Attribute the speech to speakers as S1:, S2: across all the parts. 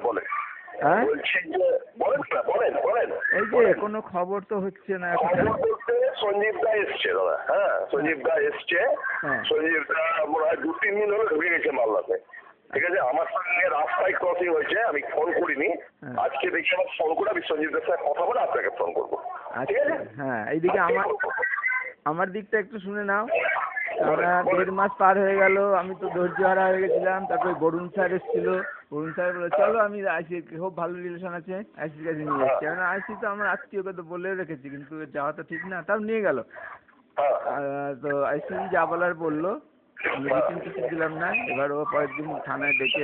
S1: বলেন।
S2: হ্যাঁ
S1: বলছি যে বলেন না, বলেন বলেন।
S2: এই যে কোনো খবর তো হচ্ছে না এখন।
S1: খবর বলতে সঞ্জীব দা এসছে দাদা, হ্যাঁ সঞ্জীব দা এসছে।
S2: হ্যাঁ
S1: সঞ্জীব দা মনে হয় 2-3 দিন হলো ঢুকে গেছে মালদাতে, ঠিক আছে। আমার সঙ্গে রাস্তায় ক্রসিং হয়েছে, আমি ফোন করিনি। আজকে দেখি আমার ফোন করে আমি সঞ্জীবদের সাথে কথা বলে আপনাকে ফোন করবো, ঠিক আছে।
S2: হ্যাঁ এইদিকে আমার দিকটা একটু শুনে নাও। আমরা 1.5 মাস পার হয়ে গেল, আমি তো ধৈর্য হারা হয়ে গেছিলাম। তারপরে বরুণ স্যার এসেছিল, বরুণ স্যার বলে চলো আমি আইসি, খুব ভালো রিলেশন আছে, আইসির কাছে নিয়ে যাচ্ছি। কেন আইসি তো আমার আত্মীয়কে তো বলে রেখেছি, কিন্তু যাওয়া তো ঠিক না, তাও নিয়ে গেল। তো আইসি যা বলার বললো, মেডিসিন কিছু দিলাম না। এবার ও পরের দিন থানায় ডেকে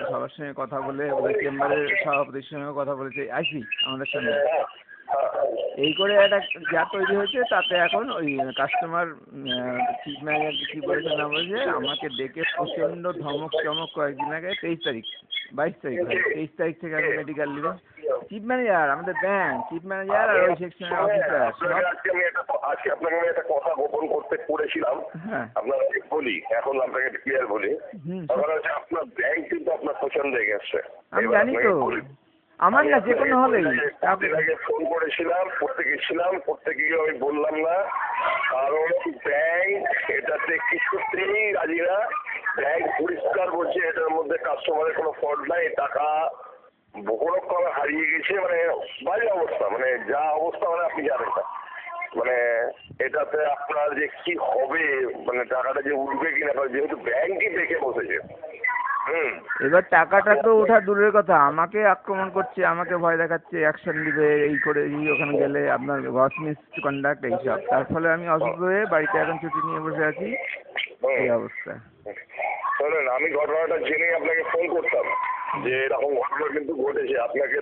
S2: সবার সঙ্গে কথা বলে, ওদের চেম্বারের সভাপতির সঙ্গে কথা বলেছে আইসি আমাদের সঙ্গে। এই করে একটা যা তৈরি হয়েছে, তাতে এখন ওই কাস্টমার চিফ ম্যানেজার কি বলেছে না বলেছে, আমাকে ডেকে প্রচণ্ড ধমক চমক কয়েকদিন আগে 23 তারিখ 22 তারিখ 23 তারিখ থেকে আমি মেডিকেল লিভে। চিফ ম্যানেজার, আমাদের ব্যাংক চিফ ম্যানেজার আর ওই সেকশনের অফিসার সব।
S1: আজকে আপনাকে আমি একটা কথা গোপন করতে করেছিলাম, আপনাকে বলি, এখন আপনাকে ক্লিয়ার বলি। আপনার ব্যাংক কিন্তু আপনার পছন্দ হয়ে গেছে,
S2: আমি জানি তো। আমার না যে কোনো হলেই
S1: আগে ফোন করেছিলাম, প্রত্যেকে আমি বললাম না, কারণ ব্যাংক এটাতে কিছুতেই রাজি না। ব্যাংক পরিষ্কার বলছে এটার মধ্যে কাস্টমারের কোনো ফল্ট নাই, টাকা বহু রকম হারিয়ে গেছে, মানে বাজে অবস্থা, মানে যা অবস্থা মানে আপনি জানেন না। মানে এটাতে আপনার যে কি হবে, মানে টাকাটা যে উঠবে কিনা, যেহেতু ব্যাংকই দেখে বসেছে।
S2: এবার টাকাটা তো ওঠা দূরের কথা, আমাকে আক্রমণ করছে, আমাকে ভয় দেখাচ্ছে, অ্যাকশন দিবে, এই করে ওখানে গেলে আপনার গ্রস মিসকন্ডাক্ট এইসব। তার ফলে আমি অসুস্থ হয়ে বাড়িতে এখন ছুটি নিয়ে বসে আছি, এই অবস্থা।
S1: শোনেন, আমি ঘটনাটা জেনে আপনাকে ফোন করতাম যে এরকম ঘটনা কিন্তু ঘটেছে। আপনাকে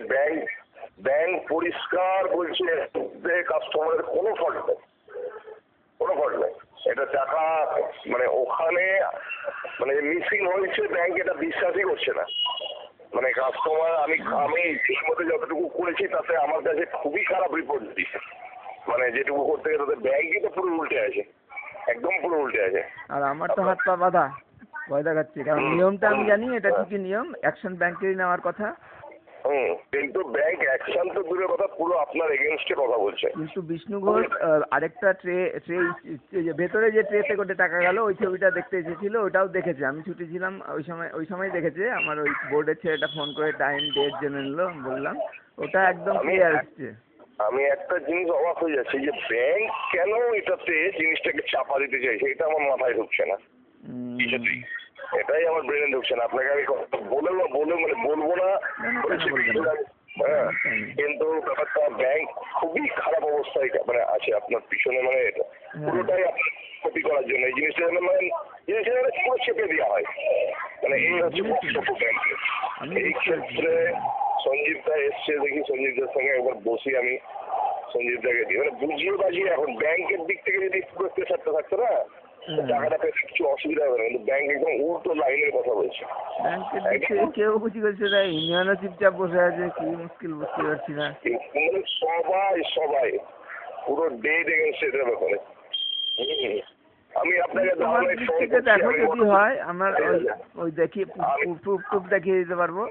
S1: ব্যাংক পরিষ্কার বলছে কাস্টমারের কোনো ফল্ট নেই, কোনো ফল্ট নেই। এটা টাকা মানে ওখানে মানে মিসিং হয়েছে, ব্যাংক এটা বিশ্বাসই করছে না। মানে কাস্টমার আমি ঠিক মতো যতটুকু করেছি তাতে আমার কাছে খুবই খারাপ রিপোর্ট দিচ্ছে। মানে যেটুকু করতে গেলে তাদের ব্যাংকই তো পুরো উল্টে আছে, একদম পুরো উল্টে আছে।
S2: আর আমার তো হাত পা বাঁধা, ভয় দেখাচ্ছে, কারণ নিয়মটা আমি জানি এটা ঠিকই নিয়ম, অ্যাকশন ব্যাংকেরই নেওয়ার কথা।
S1: কিন্তু ব্যাংক অ্যাকশন তো দূরের কথা, পুরো আপনার এগেনস্টে কথা বলছে।
S2: কিন্তু বিষ্ণু ঘোষ আরেকটা ট্রে ভেতরে যে ট্রেতে করে টাকা গেল, ওই ছবিটা দেখতে এসেছিল, ওটাও দেখেছে। আমি ছুটি ছিলাম ওই সময় দেখেছে। আমার ওই বোর্ডের ছেলেটা ফোন করে টাইম ডেট জেনে নিল, বললাম ওটা একদম ক্লিয়ার এসছে।
S1: আমি একটা জিনিস অবাক হয়ে যাচ্ছি যে ব্যাংক কেন এটাতে জিনিসটাকে চাপা দিতে চাইছে, এটা আমার মাথায় ঢুকছে না কিছুতেই। এটাই আমার ব্রেনে ঢুকছে না। আপনাকে আমি বলবো না, কিন্তু ব্যাপারটা ব্যাংক খুবই খারাপ অবস্থায় মানে আছে আপনার পিছনে, মানে পুরোটাই আপনার ক্ষতি করার জন্য এই জিনিসটা পুরো চেপে দেওয়া হয়। মানে এই হচ্ছে ব্যাংকের। এই ক্ষেত্রে সঞ্জীব দা এসছে, দেখি সঞ্জীবদের সঙ্গে একবার বসি, আমি সঞ্জীব দাকে দিই, মানে বুঝিয়ে বাজিয়ে। এখন ব্যাংকের দিক থেকে যদি প্রেসারটা থাকতো না, টাকাটা পেতে কিছু অসুবিধা হবে না, কিন্তু ব্যাংক একদম উল্টো লাইনের কথা বলছে।
S2: কেউ বুঝি করছে না, ইউনিয়নও চুপচাপ বসে আছে, কি মুশকিল বুঝতে পারছি না।
S1: সবাই পুরো ডেট এগেন্সট এটার ব্যাপারে। আমি আপনাকে
S2: দেখো যদি হয় আমার ওই দেখি প্রুফ দেখিয়ে দিতে পারবো।